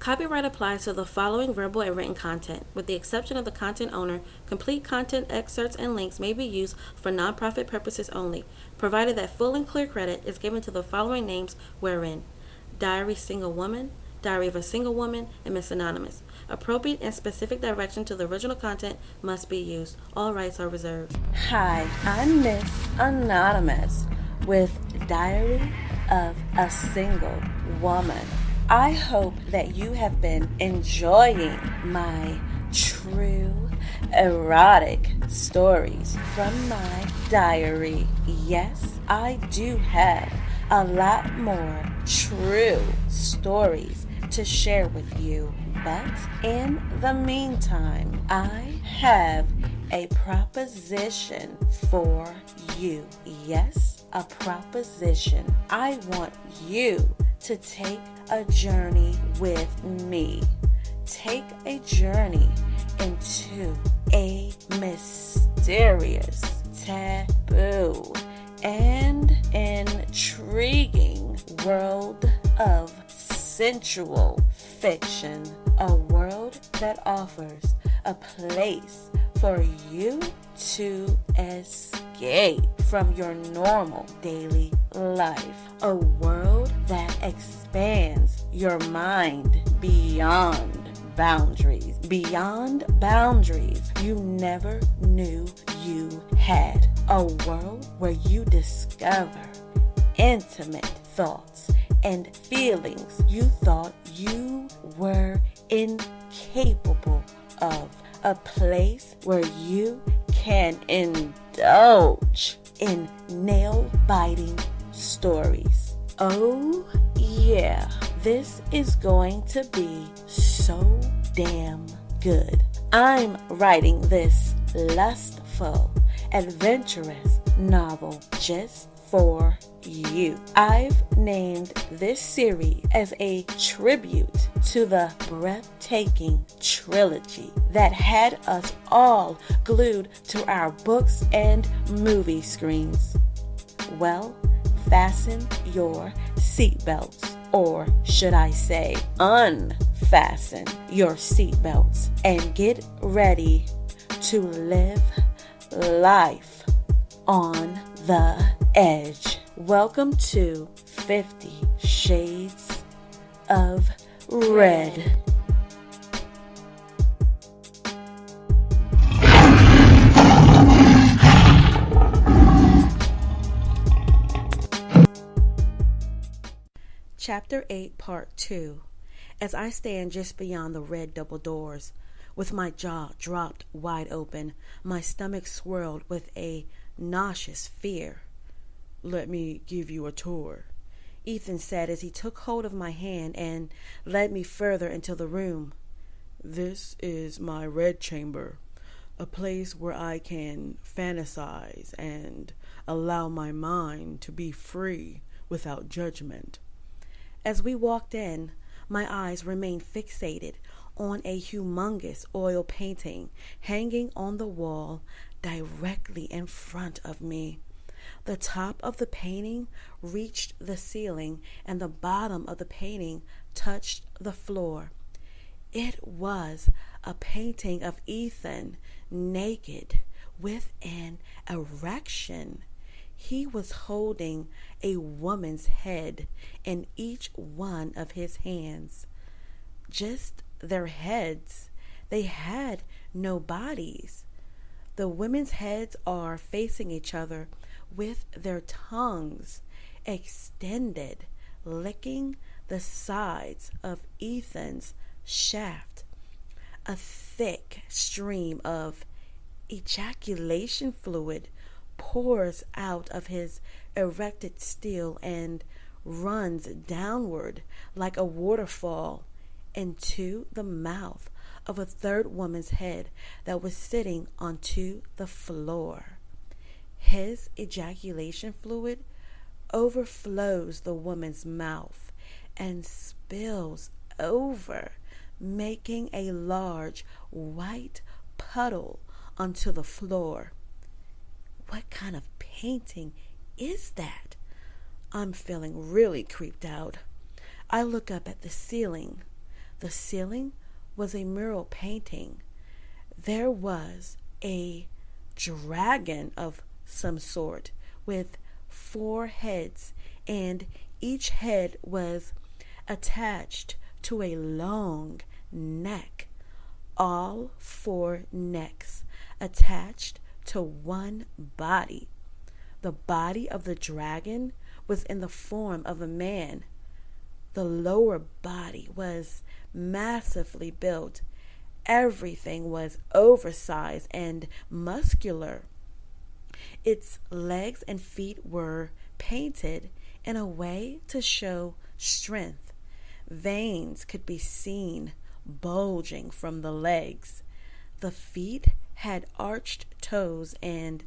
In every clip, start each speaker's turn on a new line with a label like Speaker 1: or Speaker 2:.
Speaker 1: Copyright applies to the following verbal and written content. With the exception of the content owner, complete content excerpts and links may be used for nonprofit purposes only, provided that full and clear credit is given to the following names wherein: Diary Single Woman, Diary of a Single Woman, and Miss Anonymous. Appropriate and specific direction to the original content must be used. All rights are reserved.
Speaker 2: Hi, I'm Miss Anonymous with Diary of a Single Woman. I hope that you have been enjoying my true erotic stories from my diary. Yes, I do have a lot more true stories to share with you. But in the meantime, I have a proposition for you. Yes, a proposition. I want you to take a journey with me. Take a journey into a mysterious, taboo, and intriguing world of sensual fiction. A world that offers a place for you to escape from your normal daily life. A world that expands your mind beyond boundaries. Beyond boundaries you never knew you had. A world where you discover intimate thoughts and feelings you thought you were incapable of. A place where you can indulge in nail-biting stories. Oh yeah, this is going to be so damn good. I'm writing this lustful, adventurous novel just for you. I've named this series as a tribute to the breathtaking trilogy that had us all glued to our books and movie screens. Well, fasten your seatbelts, or should I say unfasten your seatbelts, and get ready to live life on the edge. Welcome to 50 Shades of Red.
Speaker 1: Chapter 8, Part 2. As I stand just beyond the red double doors, with my jaw dropped wide open, my stomach swirled with a nauseous fear. "Let me give you a tour," Ethan said as he took hold of my hand and led me further into the room. "This is my red chamber, a place where I can fantasize and allow my mind to be free without judgment." As we walked in, my eyes remained fixated on a humongous oil painting hanging on the wall directly in front of me. The top of the painting reached the ceiling, and the bottom of the painting touched the floor. It was a painting of Ethan naked with an erection. He was holding a woman's head in each one of his hands. Just their heads. They had no bodies. The women's heads are facing each other with their tongues extended, licking the sides of Ethan's shaft. A thick stream of ejaculation fluid pours out of his erected steel and runs downward like a waterfall into the mouth of a third woman's head that was sitting onto the floor. His ejaculation fluid overflows the woman's mouth and spills over, making a large white puddle onto the floor. What kind of painting is that? I'm feeling really creeped out. I look up at the ceiling. The ceiling was a mural painting. There was a dragon of some sort with 4 heads, and each head was attached to a long neck. All 4 necks attached to one body. The body of the dragon was in the form of a man. The lower body was massively built. Everything was oversized and muscular. Its legs and feet were painted in a way to show strength. Veins could be seen bulging from the legs. The feet had arched toes, and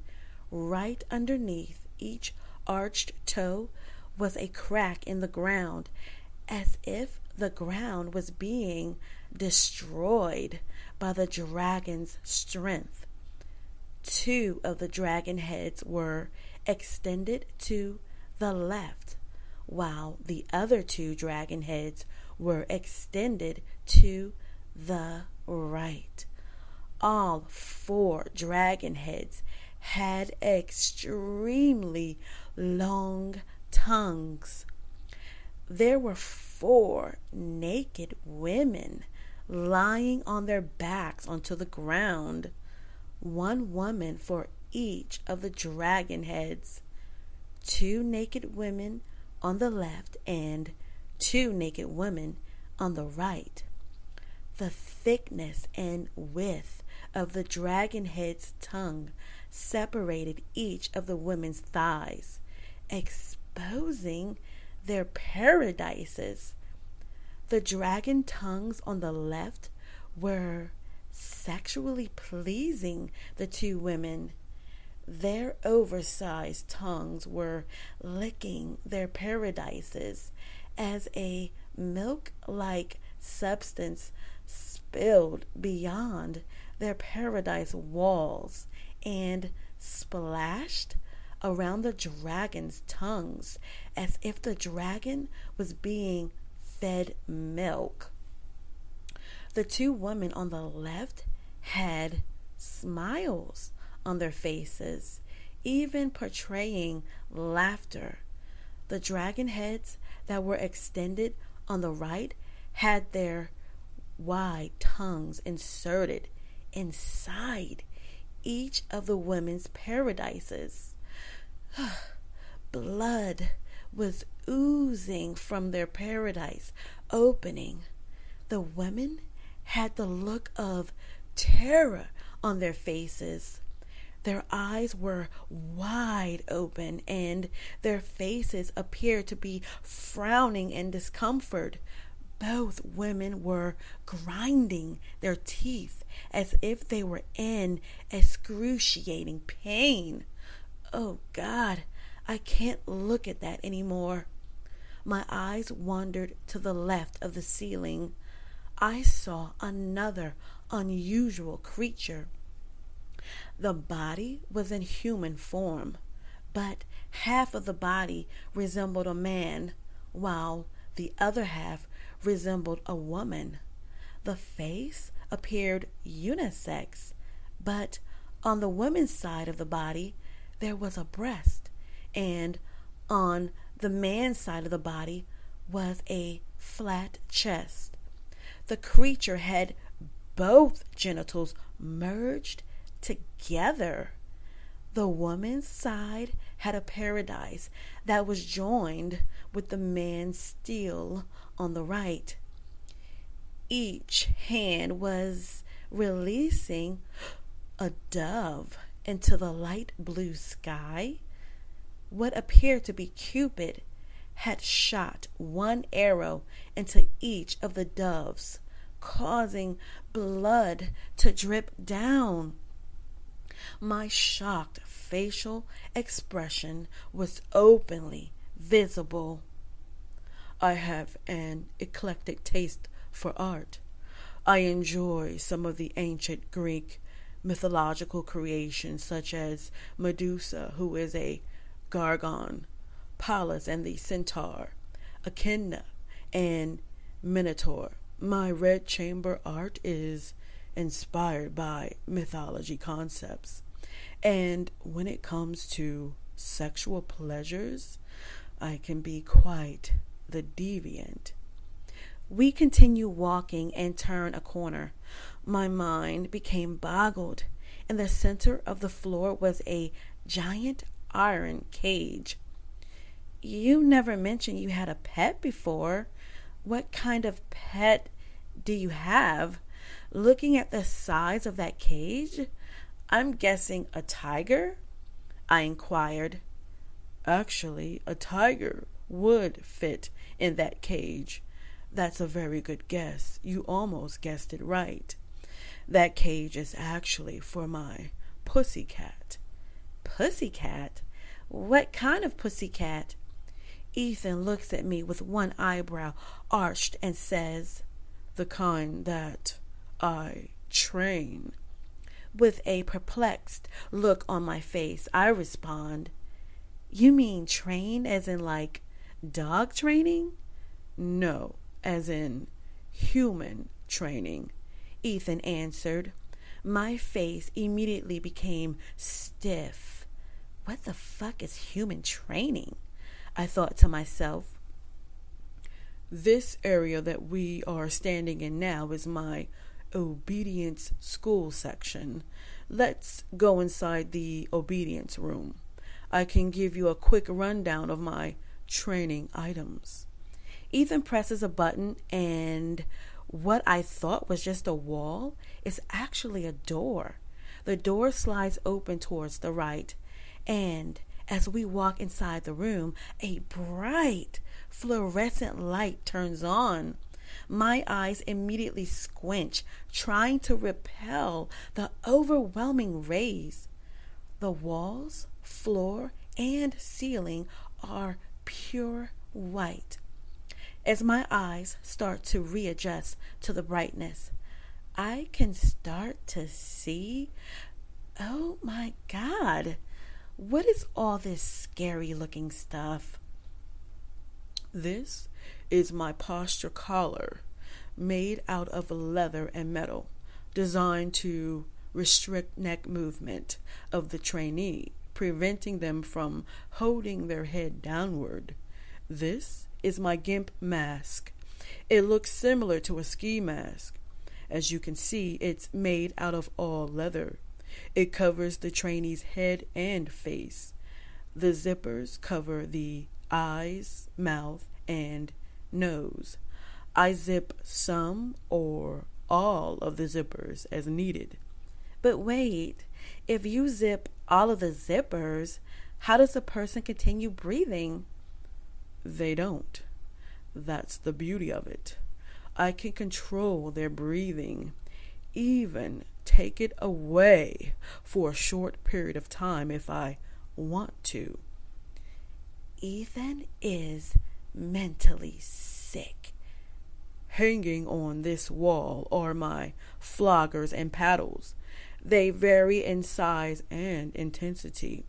Speaker 1: right underneath each arched toe was a crack in the ground, as if the ground was being destroyed by the dragon's strength. 2 of the dragon heads were extended to the left, while the other 2 dragon heads were extended to the right. All 4 dragon heads had extremely long tongues. There were 4 naked women lying on their backs onto the ground, 1 woman for each of the dragon heads. 2 naked women on the left and 2 naked women on the right. The thickness and width of the dragon head's tongue separated each of the women's thighs, exposing their paradises. The dragon tongues on the left were sexually pleasing the 2 women. Their oversized tongues were licking their paradises as a milk-like substance spilled beyond their paradise walls and splashed around the dragon's tongues as if the dragon was being fed milk. The 2 women on the left had smiles on their faces, even portraying laughter. The dragon heads that were extended on the right had their wide tongues inserted inside each of the women's paradises. Blood was oozing from their paradise opening. The women had the look of terror on their faces. Their eyes were wide open, and their faces appeared to be frowning in discomfort. Both women were grinding their teeth as if they were in excruciating pain. Oh God, I can't look at that anymore. My eyes wandered to the left of the ceiling. I saw another unusual creature. The body was in human form, but half of the body resembled a man, while the other half resembled a woman. The face appeared unisex, but on the woman's side of the body there was a breast, and on the man's side of the body was a flat chest. The creature had both genitals merged together. The woman's side had a paradise that was joined with the man's steel on the right. Each hand was releasing a dove into the light blue sky. What appeared to be Cupid had shot 1 arrow into each of the doves, causing blood to drip down. My shocked facial expression was openly visible. I have an eclectic taste for art. I enjoy some of the ancient Greek mythological creations such as Medusa, who is a Gorgon, Pallas and the Centaur, Echidna and Minotaur, My red chamber art is inspired by mythology concepts. And when it comes to sexual pleasures, I can be quite the deviant. We continue walking and turn a corner. My mind became boggled. In the center of the floor was a giant iron cage. You never mentioned you had a pet before. What kind of pet do you have? Looking at the size of that cage, I'm guessing a tiger? I inquired. Actually, a tiger would fit in that cage. That's a very good guess. You almost guessed it right. That cage is actually for my pussycat. Pussycat? What kind of pussycat? Ethan looks at me with one eyebrow arched and says, the kind that I train. With a perplexed look on my face, I respond, you mean train as in like dog training? No, as in human training, Ethan answered. My face immediately became stiff. What the fuck is human training? I thought to myself. This area that we are standing in now is my obedience school section. Let's go inside the obedience room. I can give you a quick rundown of my training items. Ethan presses a button, and what I thought was just a wall is actually a door. The door slides open towards the right, and as we walk inside the room, a bright fluorescent light turns on. My eyes immediately squinch, trying to repel the overwhelming rays. The walls, floor, and ceiling are pure white. As my eyes start to readjust to the brightness, I can start to see, oh my God, what is all this scary looking stuff? This is my posture collar, made out of leather and metal, designed to restrict neck movement of the trainee, preventing them from holding their head downward. This is my gimp mask. It looks similar to a ski mask. As you can see, it's made out of all leather. It covers the trainee's head and face. The zippers cover the eyes, mouth, and nose. I zip some or all of the zippers as needed. But wait, if you zip all of the zippers, how does a person continue breathing? They don't. That's the beauty of it. I can control their breathing, even take it away for a short period of time if I want to. Ethan is mentally sick. Hanging on this wall are my floggers and paddles. They vary in size and intensity.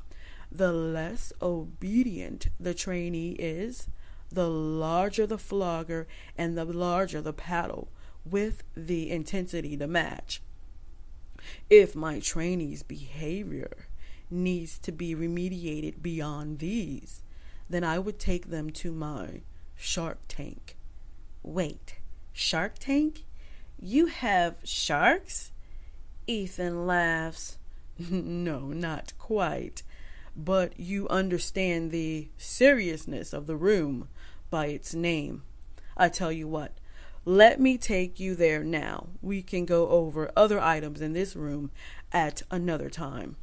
Speaker 1: The less obedient the trainee is, the larger the flogger and the larger the paddle, with the intensity to match. If my trainee's behavior needs to be remediated beyond these, then I would take them to my shark tank. Wait, shark tank? You have sharks? Ethan laughs. No, not quite. But you understand the seriousness of the room by its name. I tell you what, let me take you there now. We can go over other items in this room at another time.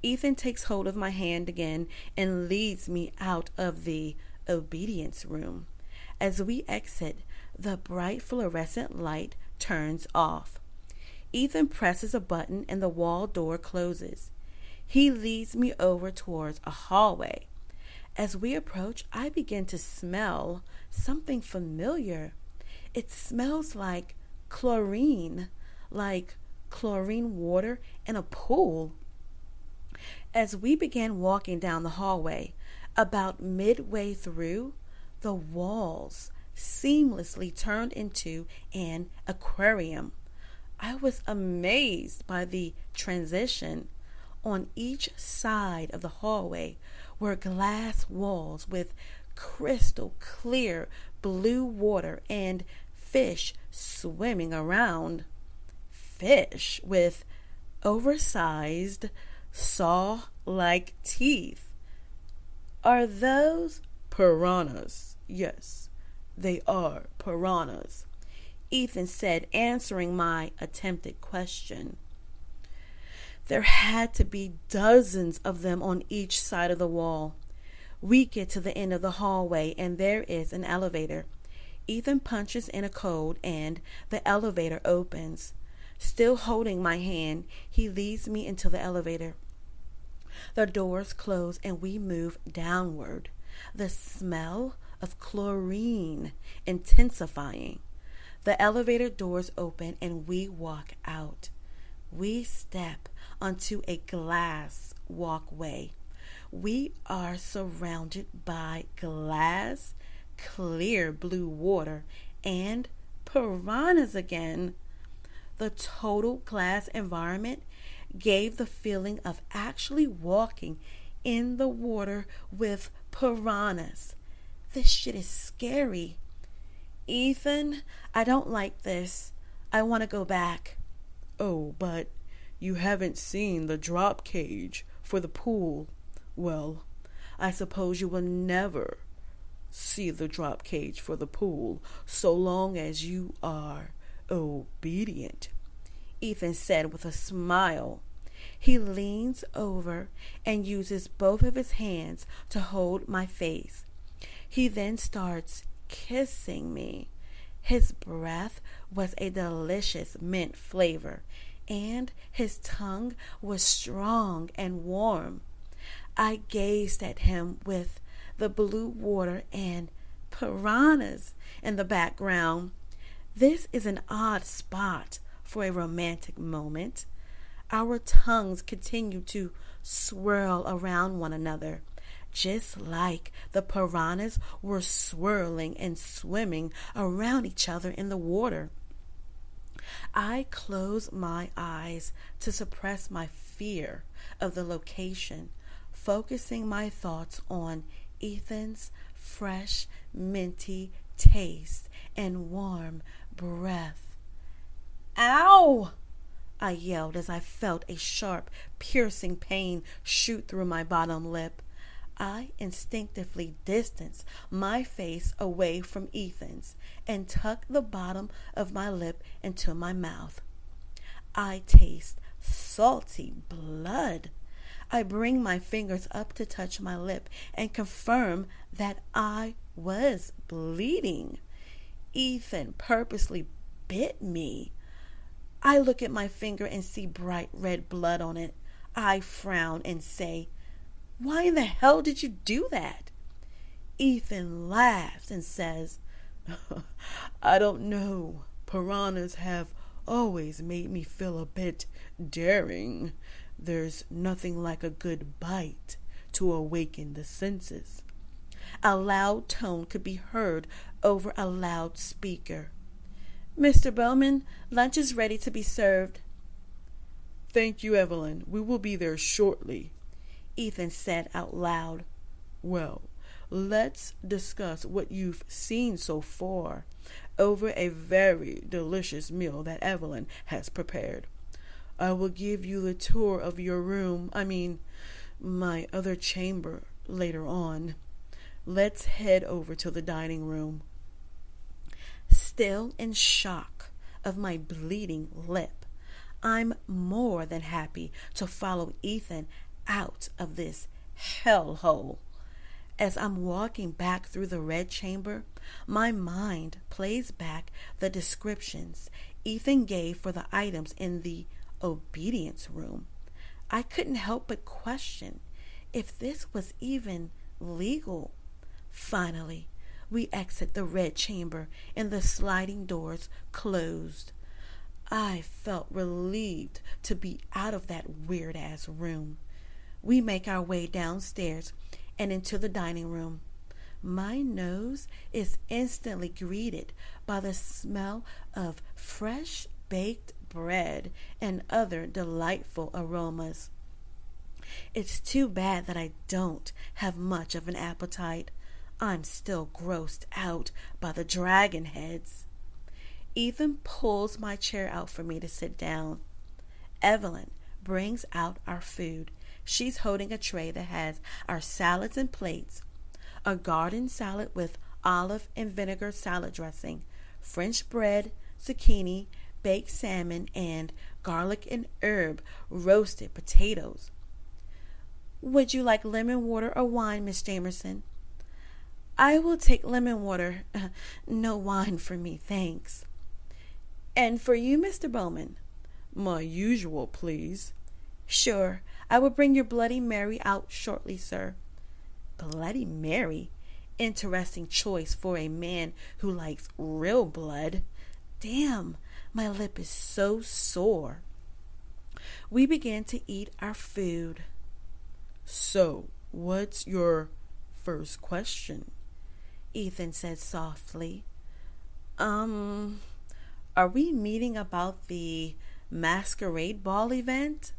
Speaker 1: Ethan takes hold of my hand again and leads me out of the obedience room. As we exit, the bright fluorescent light turns off. Ethan presses a button and the wall door closes. He leads me over towards a hallway. As we approach, I begin to smell something familiar. It smells like chlorine water in a pool. As we began walking down the hallway, about midway through, the walls seamlessly turned into an aquarium. I was amazed by the transition. On each side of the hallway were glass walls with crystal clear blue water and fish swimming around. Fish with oversized saw-like teeth. Are those piranhas? Yes, they are piranhas, Ethan said, answering my attempted question. There had to be dozens of them on each side of the wall. We get to the end of the hallway and there is an elevator. Ethan punches in a code and the elevator opens. Still holding my hand, he leads me into the elevator. The doors close and we move downward, the smell of chlorine intensifying. The elevator doors open and we walk out. We step onto a glass walkway. We are surrounded by glass, clear blue water, and piranhas again. The total glass environment gave the feeling of actually walking in the water with piranhas. This shit is scary. Ethan, I don't like this. I want to go back.
Speaker 3: Oh, but you haven't seen the drop cage for the pool. Well, I suppose you will never see the drop cage for the pool so long as you are obedient,
Speaker 1: Ethan said with a smile. He leans over and uses both of his hands to hold my face. He then starts kissing me. His breath was a delicious mint flavor, and his tongue was strong and warm. I gazed at him with the blue water and piranhas in the background. This is an odd spot for a romantic moment. Our tongues continue to swirl around one another, just like the piranhas were swirling and swimming around each other in the water. I close my eyes to suppress my fear of the location, focusing my thoughts on Ethan's fresh, minty taste and warm breath. Ow! I yelled as I felt a sharp, piercing pain shoot through my bottom lip. I instinctively distanced my face away from Ethan's and tucked the bottom of my lip into my mouth. I taste salty blood. I bring my fingers up to touch my lip and confirm that I was bleeding. Ethan purposely bit me. I look at my finger and see bright red blood on it. I frown and say, "Why in the hell did you do that?" Ethan laughs and says,
Speaker 3: "I don't know. Piranhas have always made me feel a bit daring. There's nothing like a good bite to awaken the senses."
Speaker 1: A loud tone could be heard over a loudspeaker. "Mr. Bowman, lunch is ready to be served."
Speaker 3: "Thank you, Evelyn. We will be there shortly,"
Speaker 1: Ethan said out loud.
Speaker 3: "Well, let's discuss what you've seen so far over a very delicious meal that Evelyn has prepared. I will give you the tour of your room, my other chamber, later on. Let's head over to the dining room."
Speaker 1: Still in shock of my bleeding lip, I'm more than happy to follow Ethan out of this hellhole. As I'm walking back through the red chamber, my mind plays back the descriptions Ethan gave for the items in the obedience room. I couldn't help but question if this was even legal. Finally, we exit the red chamber and the sliding doors closed. I felt relieved to be out of that weird-ass room. We make our way downstairs and into the dining room. my nose is instantly greeted by the smell of fresh baked bread and other delightful aromas. It's too bad that I don't have much of an appetite. I'm still grossed out by the dragon heads. Ethan pulls my chair out for me to sit down. Evelyn brings out our food. She's holding a tray that has our salads and plates. A garden salad with olive and vinegar salad dressing, French bread, zucchini, baked salmon, and garlic and herb roasted potatoes. Would you like lemon water or wine, Miss Jamerson? I will take lemon water. No wine for me, thanks. And for you, Mr. Bowman?
Speaker 3: My usual, please.
Speaker 1: Sure, I will bring your Bloody Mary out shortly, sir. Bloody Mary? Interesting choice for a man who likes real blood. Damn, my lip is so sore. We began to eat our food.
Speaker 3: So, what's your first question?
Speaker 1: Ethan said softly. Are we meeting about the masquerade ball event?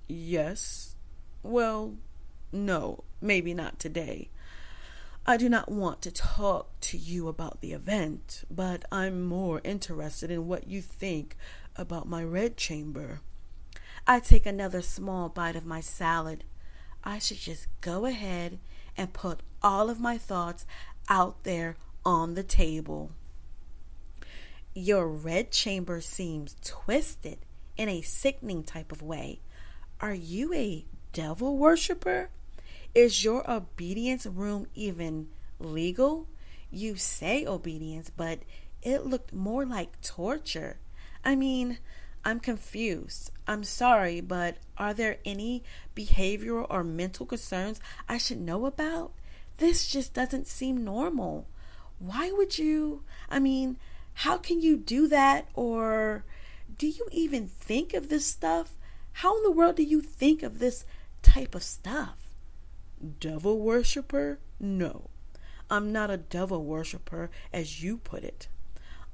Speaker 3: Yes. Well, no, maybe not today. I do not want to talk to you about the event, but I'm more interested in what you think about my red chamber.
Speaker 1: I take another small bite of my salad. I should just go ahead and put all of my thoughts out there on the table. Your red chamber seems twisted in a sickening type of way. Are you a devil worshiper? Is your obedience room even legal? You say obedience, but it looked more like torture. I mean, I'm confused. I'm sorry, but are there any behavioral or mental concerns I should know about? This just doesn't seem normal. Why would you? How can you do that? Or do you even think of this stuff? How in the world do you think of this type of stuff?
Speaker 3: Devil worshiper? No, I'm not a devil worshiper as you put it.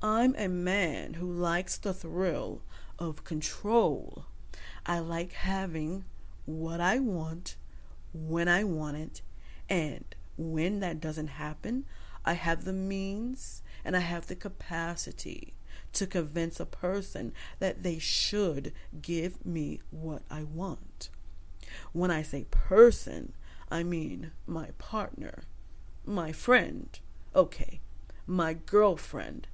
Speaker 3: I'm a man who likes the thrill of control. I like having what I want when I want it, and when that doesn't happen, I have the means and I have the capacity to convince a person that they should give me what I want. When I say person, I mean my partner, my friend, okay, my girlfriend.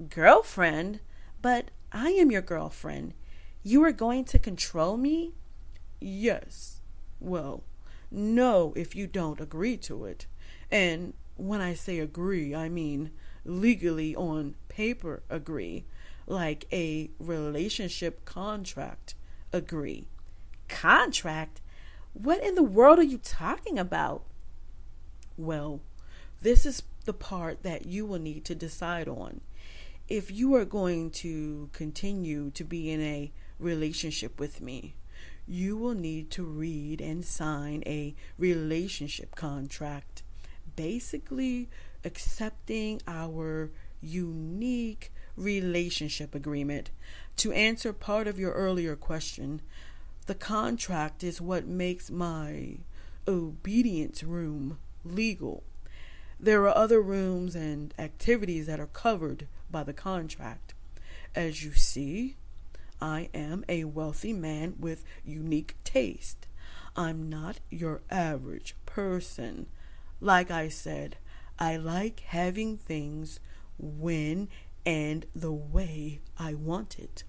Speaker 1: Girlfriend? But I am your girlfriend. You are going to control me?
Speaker 3: Yes. Well, no, if you don't agree to it. And when I say agree, I mean legally on paper agree, like a relationship contract agree.
Speaker 1: Contract? What in the world are you talking about?
Speaker 3: Well, this is the part that you will need to decide on. If you are going to continue to be in a relationship with me, you will need to read and sign a relationship contract, basically accepting our unique relationship agreement. To answer part of your earlier question, the contract is what makes my obedience room legal. There are other rooms and activities that are covered by the contract. As you see, I am a wealthy man with unique taste. I'm not your average person. Like I said, I like having things when and the way I want it.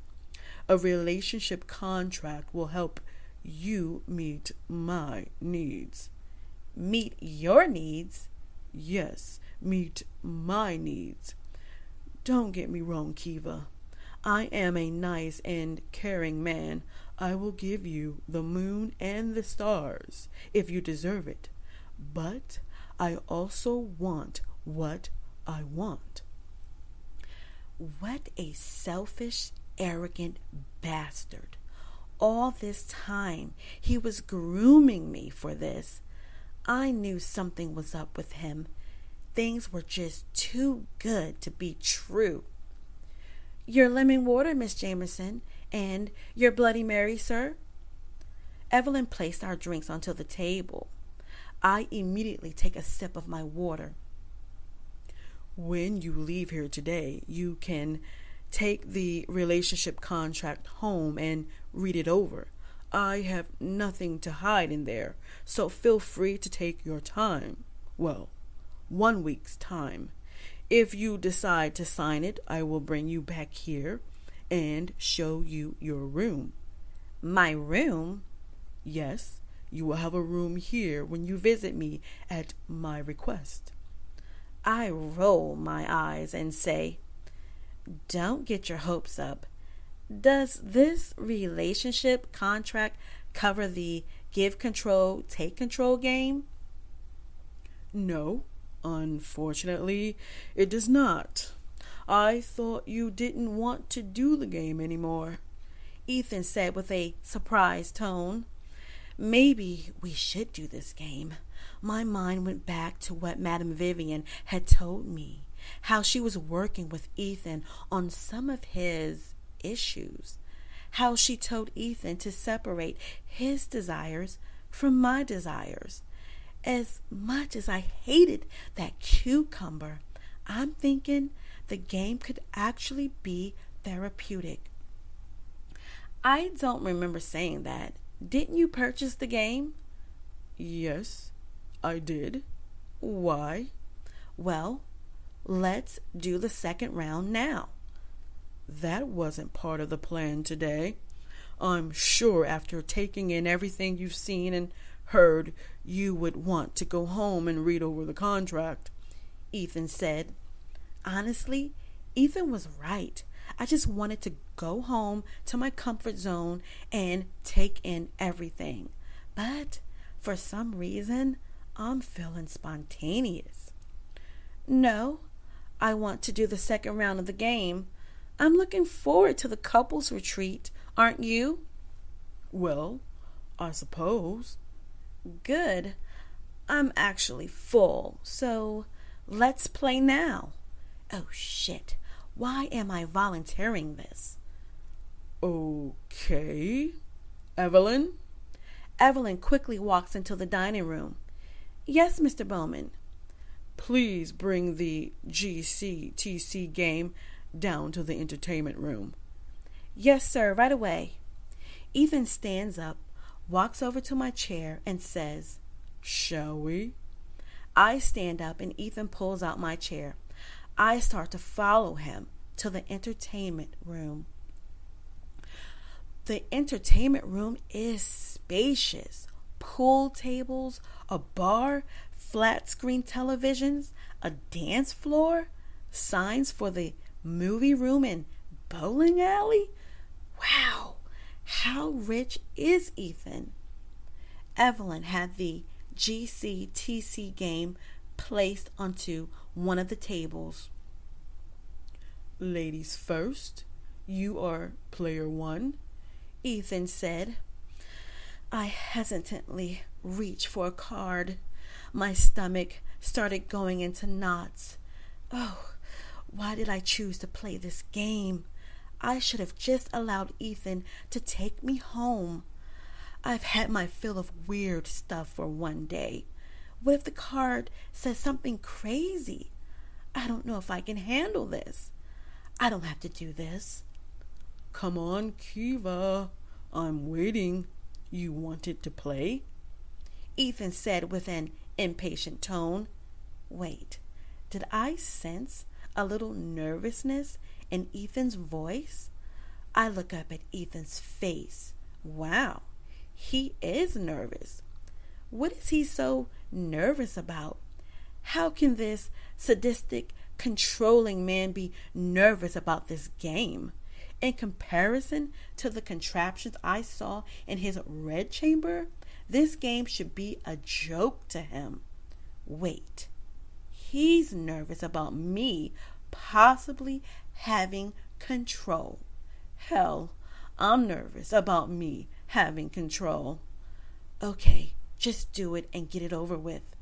Speaker 3: A relationship contract will help you meet my needs.
Speaker 1: Meet your needs?
Speaker 3: Yes, meet my needs. Don't get me wrong, Keeva. I am a nice and caring man. I will give you the moon and the stars if you deserve it. But I also want what I want.
Speaker 1: What a selfish, arrogant bastard. All this time, he was grooming me for this. I knew something was up with him. Things were just too good to be true. Your lemon water, Miss Jamerson, and your Bloody Mary, sir. Evelyn placed our drinks onto the table. I immediately take a sip of my water.
Speaker 3: When you leave here today, you can take the relationship contract home and read it over. I have nothing to hide in there, so feel free to take your time. Well, 1 week's time. If you decide to sign it, I will bring you back here and show you your room.
Speaker 1: My room?
Speaker 3: Yes, you will have a room here when you visit me at my request.
Speaker 1: I roll my eyes and say, don't get your hopes up. Does this relationship contract cover the give control, take control game?
Speaker 3: No, unfortunately, it does not. I thought you didn't want to do the game anymore,
Speaker 1: Ethan said with a surprised tone. Maybe we should do this game. My mind went back to what Madame Vivian had told me, how she was working with Ethan on some of his issues, how she told Ethan to separate his desires from my desires. As much as I hated that cucumber, I'm thinking the game could actually be therapeutic. I don't remember saying that. Didn't you purchase the game?
Speaker 3: Yes, I did. Why?
Speaker 1: Well, let's do the second round now.
Speaker 3: That wasn't part of the plan today. I'm sure after taking in everything you've seen and heard, you would want to go home and read over the contract,
Speaker 1: Ethan said. Honestly, Ethan was right. I just wanted to go home to my comfort zone and take in everything. But for some reason, I'm feeling spontaneous. No, I want to do the second round of the game. I'm looking forward to the couples retreat, aren't you?
Speaker 3: Well, I suppose.
Speaker 1: Good. I'm actually full, so let's play now. Oh shit, why am I volunteering this?
Speaker 3: Okay. Evelyn?
Speaker 1: Evelyn quickly walks into the dining room. Yes, Mr. Bowman.
Speaker 3: Please bring the GCTC game down to the entertainment room.
Speaker 1: Yes, sir, right away. Ethan stands up, walks over to my chair, and says,
Speaker 3: Shall we?
Speaker 1: I stand up and Ethan pulls out my chair. I start to follow him to the entertainment room. The entertainment room is spacious. Pool tables, a bar, flat screen televisions, a dance floor, signs for the movie room and bowling alley. Wow, how rich is Ethan? Evelyn had the GCTC game placed onto one of the tables.
Speaker 3: Ladies first, you are player 1,
Speaker 1: Ethan said. I hesitantly reached for a card. My stomach started going into knots. Oh, why did I choose to play this game? I should have just allowed Ethan to take me home. I've had my fill of weird stuff for one day. What if the card says something crazy? I don't know if I can handle this. I don't have to do this.
Speaker 3: Come on, Keeva. I'm waiting. You wanted to play?
Speaker 1: Ethan said with an impatient tone. Wait, did I sense a little nervousness in Ethan's voice? I look up at Ethan's face. Wow, he is nervous. What is he so nervous about? How can this sadistic, controlling man be nervous about this game? In comparison to the contraptions I saw in his red chamber, this game should be a joke to him. Wait, he's nervous about me possibly having control. Hell, I'm nervous about me having control. Okay, just do it and get it over with.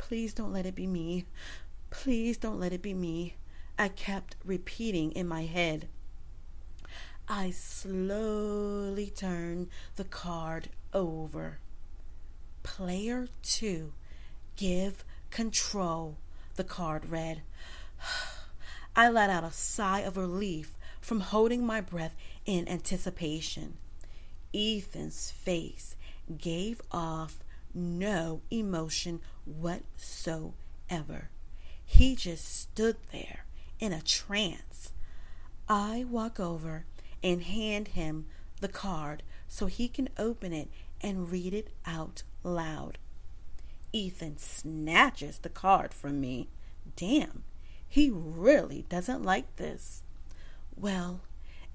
Speaker 3: Please don't let it be me. Please don't let it be me. I kept repeating in my head. I slowly turned the card over. Player 2, give control, the card read. I let out a sigh of relief from holding my breath in anticipation. Ethan's face gave off no emotion whatsoever. He just stood there in a trance. I walk over and hand him the card so he can open it and read it out loud. Ethan snatches the card from me. Damn, he really doesn't like this. Well,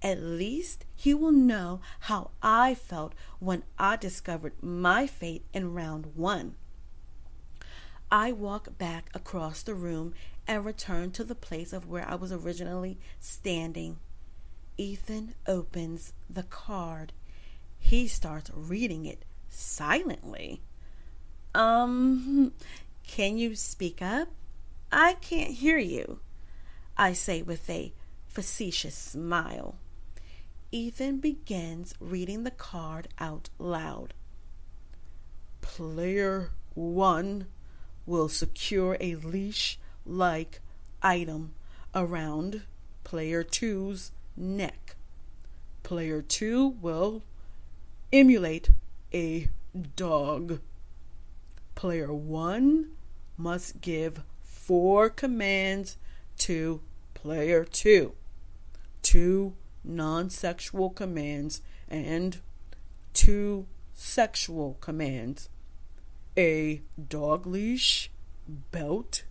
Speaker 3: at least he will know how I felt when I discovered my fate in round 1. I walk back across the room and return to the place of where I was originally standing. Ethan opens the card. He starts reading it silently. Can you speak up? I can't hear you, I say with a facetious smile. Ethan begins reading the card out loud. Player 1 will secure a leash-like item around Player 2's neck. Player 2 will emulate a dog. Player 1 must give 4 commands to Player 2. 2 non-sexual commands and 2 sexual commands. A dog leash, belt,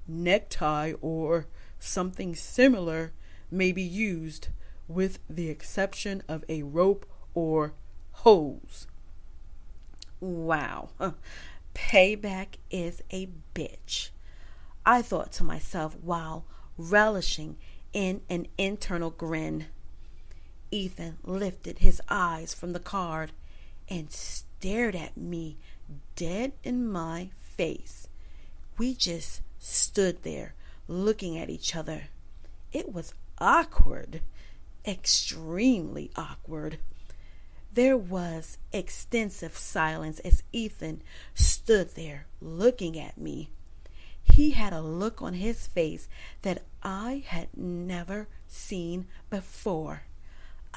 Speaker 3: necktie, or something similar may be used, with the exception of a rope or hose. Wow, payback is a bitch, I thought to myself while relishing in an internal grin. Ethan lifted his eyes from the card and stared at me dead in my face. We just stood there looking at each other. It was awkward, extremely awkward. There was extensive silence as Ethan stood there looking at me. He had a look on his face that I had never seen before.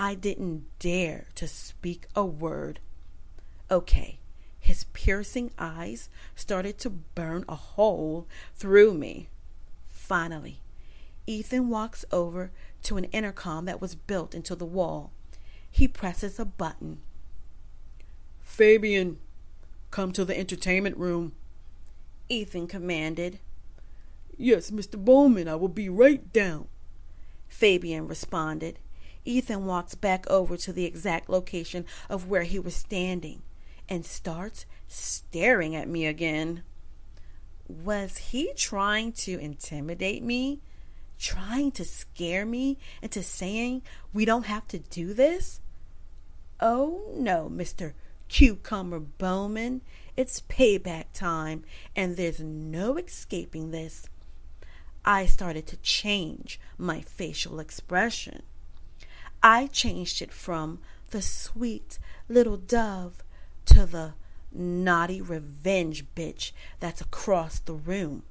Speaker 3: I didn't dare to speak a word. Okay, his piercing eyes started to burn a hole through me. Finally, Ethan walks over to an intercom that was built into the wall. He presses a button. Fabian, come to the entertainment room, Ethan commanded. Yes, Mr. Bowman, I will be right down, Fabian responded. Ethan walks back over to the exact location of where he was standing and starts staring at me again. Was he trying to intimidate me? Trying to scare me into saying we don't have to do this? Oh no, Mr. Cucumber Bowman. It's payback time, and there's no escaping this. I started to change my facial expression. I changed it from the sweet little dove to the naughty revenge bitch that's across the room.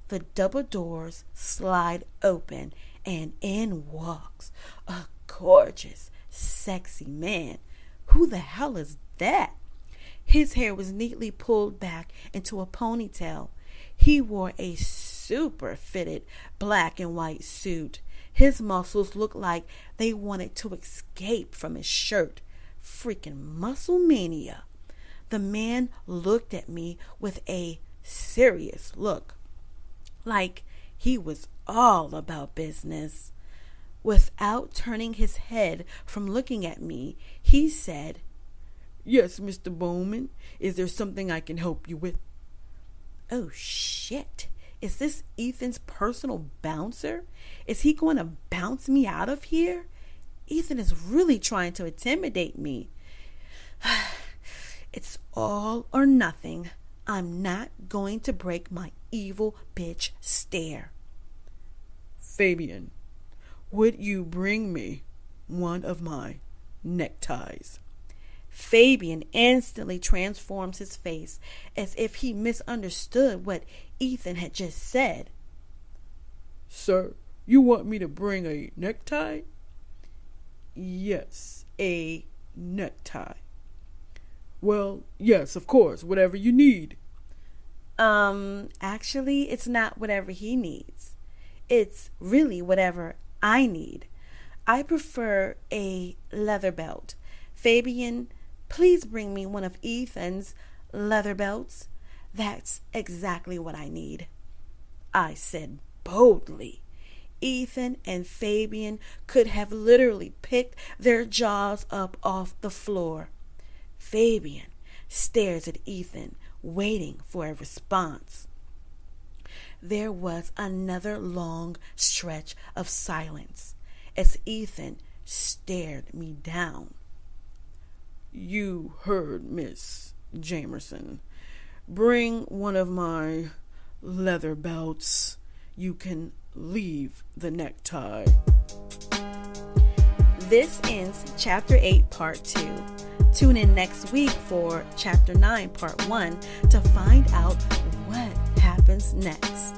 Speaker 3: The double doors slide open, and in walks a gorgeous, sexy man. Who the hell is that? His hair was neatly pulled back into a ponytail. He wore a super fitted black and white suit. His muscles looked like they wanted to escape from his shirt. Freaking muscle mania. The man looked at me with a serious look, like he was all about business. Without turning his head from looking at me, he said, Yes, Mr. Bowman, is there something I can help you with? Oh shit, is this Ethan's personal bouncer? Is he going to bounce me out of here? Ethan is really trying to intimidate me. It's all or nothing,
Speaker 1: I'm not going to break my evil bitch stare.
Speaker 3: Fabian, would you bring me one of my neckties?
Speaker 1: Fabian instantly transforms his face as if he misunderstood what Ethan had just said.
Speaker 3: Sir, you want me to bring a necktie? Yes, a necktie. Well, yes, of course, whatever you need.
Speaker 1: Actually, it's not whatever he needs. It's really whatever I need. I prefer a leather belt. Fabian, please bring me one of Ethan's leather belts. That's exactly what I need, I said boldly. Ethan and Fabian could have literally picked their jaws up off the floor. Fabian stares at Ethan, waiting for a response. There was another long stretch of silence as Ethan stared me down.
Speaker 3: You heard Miss Jamerson. Bring one of my leather belts. You can leave the necktie.
Speaker 1: This ends Chapter 8, Part 2. Tune in next week for Chapter 9, Part 1 to find out what happens next.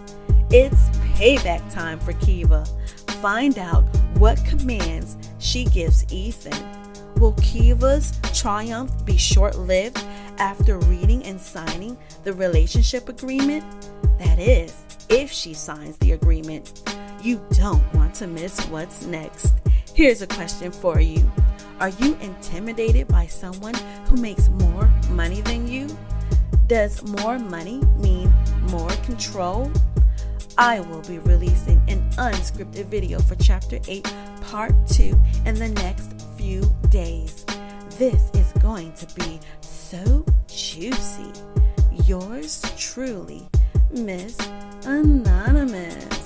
Speaker 1: It's payback time for Keeva. Find out what commands she gives Ethan. Will Keeva's triumph be short-lived after reading and signing the relationship agreement? That is, if she signs the agreement. You don't want to miss what's next. Here's a question for you. Are you intimidated by someone who makes more money than you? Does more money mean more control? I will be releasing an unscripted video for Chapter 8, Part 2 in the next few days. This is going to be so juicy. Yours truly, Miss Anonymous.